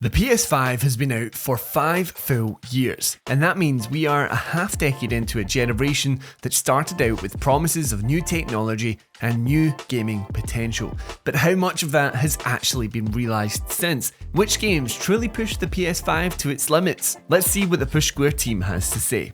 The PS5 has been out for 5 full years, and that means we are a half decade into a generation that started out with promises of new technology and new gaming potential. But how much of that has actually been realised since? Which games truly pushed the PS5 to its limits? Let's see what the Push Square team has to say.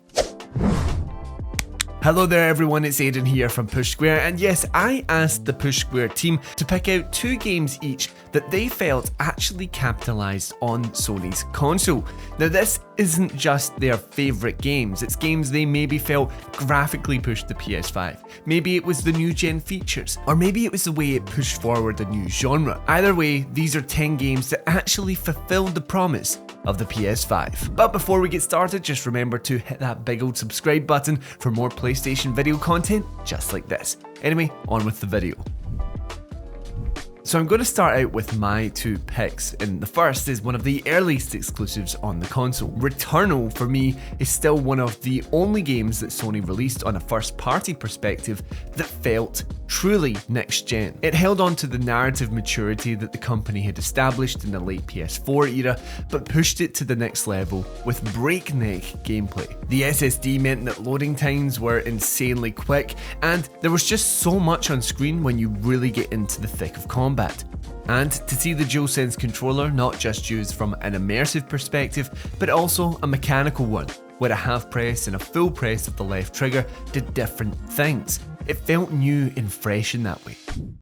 Hello there everyone, it's Aidan here from Push Square, and yes, I asked the Push Square team to pick out 2 games each that they felt actually capitalised on Sony's console. Now this isn't just their favourite games, it's games they maybe felt graphically pushed the PS5. Maybe it was the new gen features, or maybe it was the way it pushed forward a new genre. Either way, these are 10 games that actually fulfilled the promise of the PS5. But before we get started, just remember to hit that big old subscribe button for more PlayStation video content just like this. Anyway, on with the video. So I'm going to start out with my 2 picks, and the first is one of the earliest exclusives on the console. Returnal, for me, is still one of the only games that Sony released on a first-party perspective that felt truly next-gen. It held on to the narrative maturity that the company had established in the late PS4 era, but pushed it to the next level with breakneck gameplay. The SSD meant that loading times were insanely quick, and there was just so much on screen when you really get into the thick of combat. And to see the DualSense controller not just used from an immersive perspective, but also a mechanical one, where a half press and a full press of the left trigger did different things. It felt new and fresh in that way.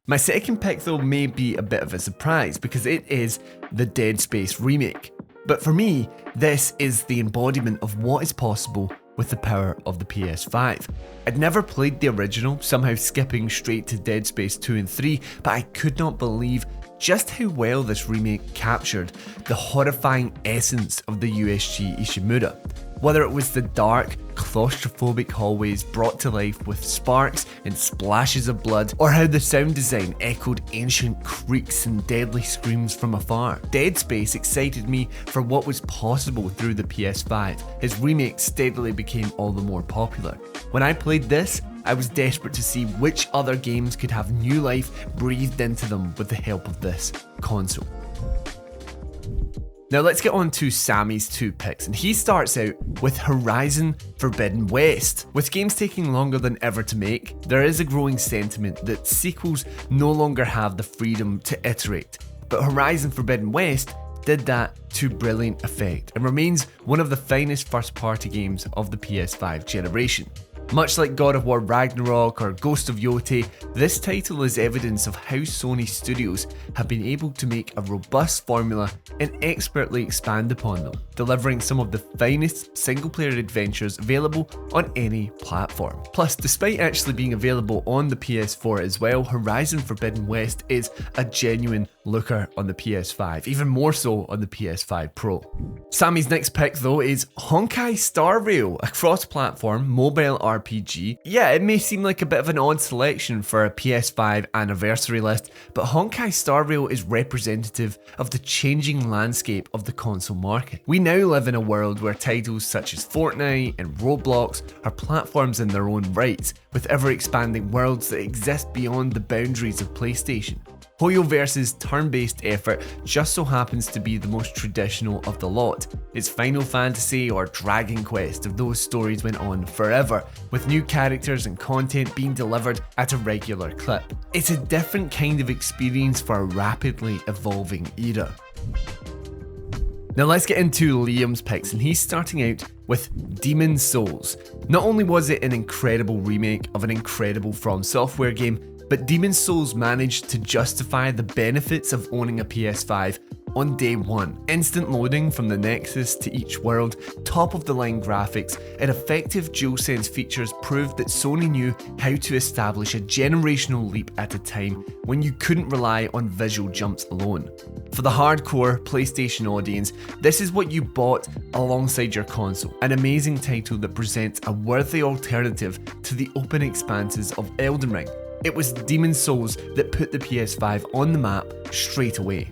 My second pick though may be a bit of a surprise because it is the Dead Space remake. But for me, this is the embodiment of what is possible with the power of the PS5. I'd never played the original, somehow skipping straight to Dead Space 2 and 3, but I could not believe just how well this remake captured the horrifying essence of the USG Ishimura. Whether it was the dark, claustrophobic hallways brought to life with sparks and splashes of blood, or how the sound design echoed ancient creaks and deadly screams from afar. Dead Space excited me for what was possible through the PS5. His remake steadily became all the more popular. When I played this, I was desperate to see which other games could have new life breathed into them with the help of this console. Now let's get on to Sammy's 2 picks, and he starts out with Horizon Forbidden West. With games taking longer than ever to make, there is a growing sentiment that sequels no longer have the freedom to iterate. But Horizon Forbidden West did that to brilliant effect and remains one of the finest first-party games of the PS5 generation. Much like God of War Ragnarok or Ghost of Yotei, this title is evidence of how Sony studios have been able to make a robust formula and expertly expand upon them, delivering some of the finest single-player adventures available on any platform. Plus, despite actually being available on the PS4 as well, Horizon Forbidden West is a genuine looker on the PS5, even more so on the PS5 Pro. Sammy's next pick though is Honkai Star Rail, a cross-platform mobile RPG. Yeah, it may seem like a bit of an odd selection for a PS5 anniversary list, but Honkai Star Rail is representative of the changing landscape of the console market. We now live in a world where titles such as Fortnite and Roblox are platforms in their own right, with ever-expanding worlds that exist beyond the boundaries of PlayStation. Hoyoverse's turn-based effort just so happens to be the most traditional of the lot. It's Final Fantasy or Dragon Quest if those stories went on forever, with new characters and content being delivered at a regular clip. It's a different kind of experience for a rapidly evolving era. Now let's get into Liam's picks, and he's starting out with Demon's Souls. Not only was it an incredible remake of an incredible From Software game, but Demon's Souls managed to justify the benefits of owning a PS5 on day one. Instant loading from the Nexus to each world, top-of-the-line graphics, and effective DualSense features proved that Sony knew how to establish a generational leap at a time when you couldn't rely on visual jumps alone. For the hardcore PlayStation audience, this is what you bought alongside your console, an amazing title that presents a worthy alternative to the open expanses of Elden Ring. It was Demon's Souls that put the PS5 on the map straight away.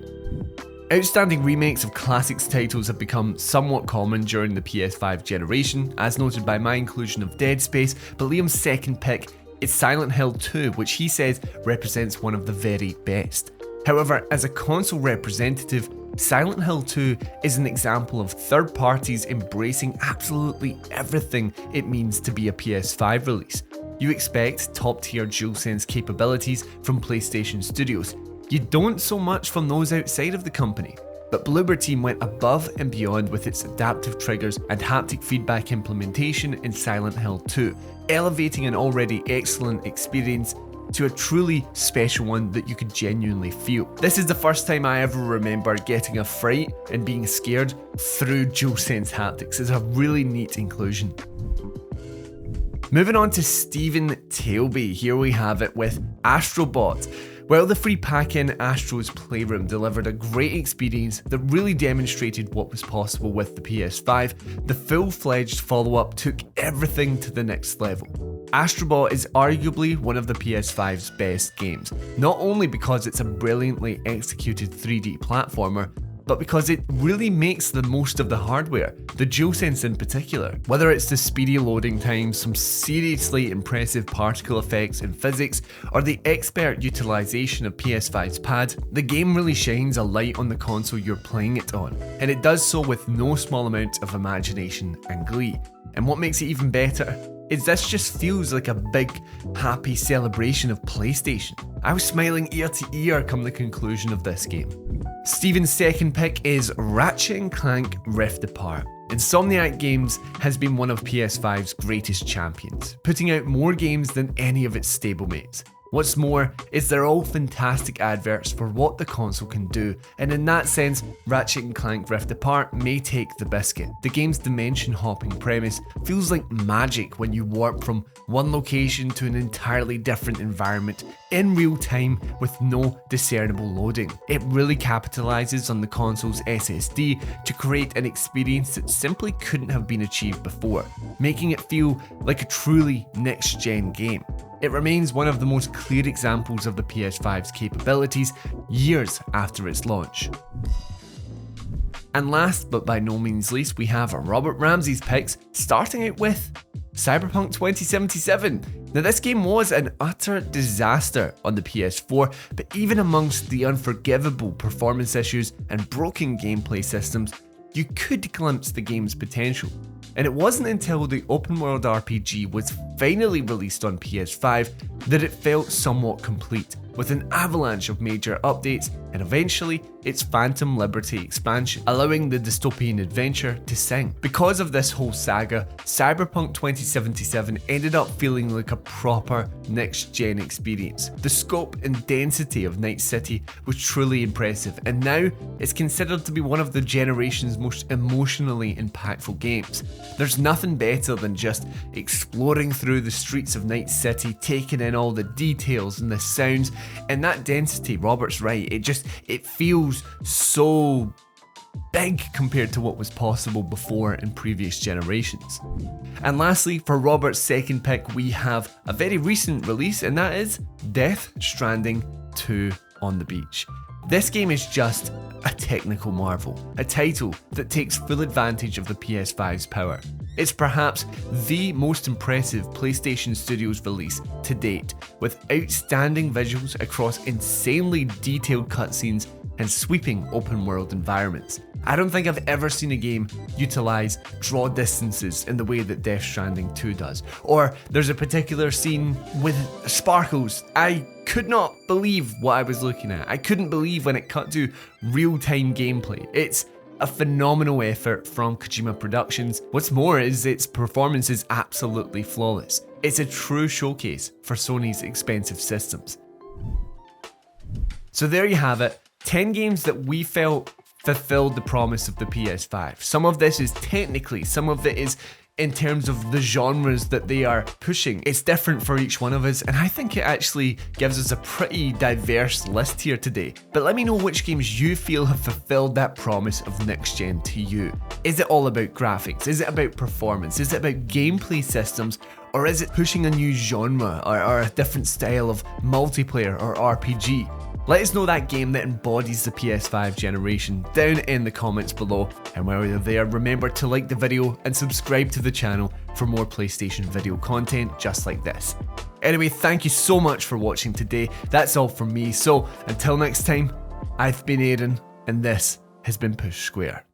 Outstanding remakes of classics titles have become somewhat common during the PS5 generation, as noted by my inclusion of Dead Space, but Liam's second pick is Silent Hill 2, which he says represents one of the very best. However, as a console representative, Silent Hill 2 is an example of third parties embracing absolutely everything it means to be a PS5 release. You expect top-tier DualSense capabilities from PlayStation Studios. You don't so much from those outside of the company. But Bloober Team went above and beyond with its adaptive triggers and haptic feedback implementation in Silent Hill 2, elevating an already excellent experience to a truly special one that you could genuinely feel. This is the first time I ever remember getting a fright and being scared through DualSense haptics. It's a really neat inclusion. Moving on to Stephen Tailby, here we have it with Astrobot. While the free pack-in Astro's Playroom delivered a great experience that really demonstrated what was possible with the PS5, the full-fledged follow-up took everything to the next level. Astrobot is arguably one of the PS5's best games, not only because it's a brilliantly executed 3D platformer, but because it really makes the most of the hardware, the DualSense in particular. Whether it's the speedy loading times, some seriously impressive particle effects in physics, or the expert utilization of PS5's pad, the game really shines a light on the console you're playing it on, and it does so with no small amount of imagination and glee. And what makes it even better is this just feels like a big, happy celebration of PlayStation. I was smiling ear to ear come the conclusion of this game. Stephen's second pick is Ratchet & Clank Rift Apart. Insomniac Games has been one of PS5's greatest champions, putting out more games than any of its stablemates. What's more is they're all fantastic adverts for what the console can do, and in that sense, Ratchet & Clank Rift Apart may take the biscuit. The game's dimension-hopping premise feels like magic when you warp from one location to an entirely different environment in real time with no discernible loading. It really capitalizes on the console's SSD to create an experience that simply couldn't have been achieved before, making it feel like a truly next-gen game. It remains one of the most clear examples of the PS5's capabilities years after its launch. And last but by no means least, we have Robert Ramsey's picks, starting out with Cyberpunk 2077. Now this game was an utter disaster on the PS4, but even amongst the unforgivable performance issues and broken gameplay systems, you could glimpse the game's potential. And it wasn't until the open world RPG was finally released on PS5 that it felt somewhat complete, with an avalanche of major updates and eventually its Phantom Liberty expansion, allowing the dystopian adventure to sing. Because of this whole saga, Cyberpunk 2077 ended up feeling like a proper next-gen experience. The scope and density of Night City was truly impressive, and now it's considered to be one of the generation's most emotionally impactful games. There's nothing better than just exploring through the streets of Night City, taking in all the details and the sounds, and that density, Robert's right, it feels so big compared to what was possible before in previous generations. And lastly, for Robert's second pick, we have a very recent release, and that is Death Stranding 2 on the Beach. This game is just a technical marvel, a title that takes full advantage of the PS5's power. It's perhaps the most impressive PlayStation Studios release to date, with outstanding visuals across insanely detailed cutscenes and sweeping open world environments. I don't think I've ever seen a game utilize draw distances in the way that Death Stranding 2 does. Or there's a particular scene with sparkles. I could not believe what I was looking at. I couldn't believe when it cut to real-time gameplay. It's a phenomenal effort from Kojima Productions. What's more is its performance is absolutely flawless. It's a true showcase for Sony's expensive systems. So there you have it, 10 games that we felt fulfilled the promise of the PS5. Some of this is technically, some of it is in terms of the genres that they are pushing. It's different for each one of us, and I think it actually gives us a pretty diverse list here today. But let me know which games you feel have fulfilled that promise of next gen to you. Is it all about graphics? Is it about performance? Is it about gameplay systems? Or is it pushing a new genre or a different style of multiplayer or RPG? Let us know that game that embodies the PS5 generation down in the comments below, and while you're there, remember to like the video and subscribe to the channel for more PlayStation video content just like this. Anyway, thank you so much for watching today. That's all from me, so until next time, I've been Aaron, and this has been pushed square.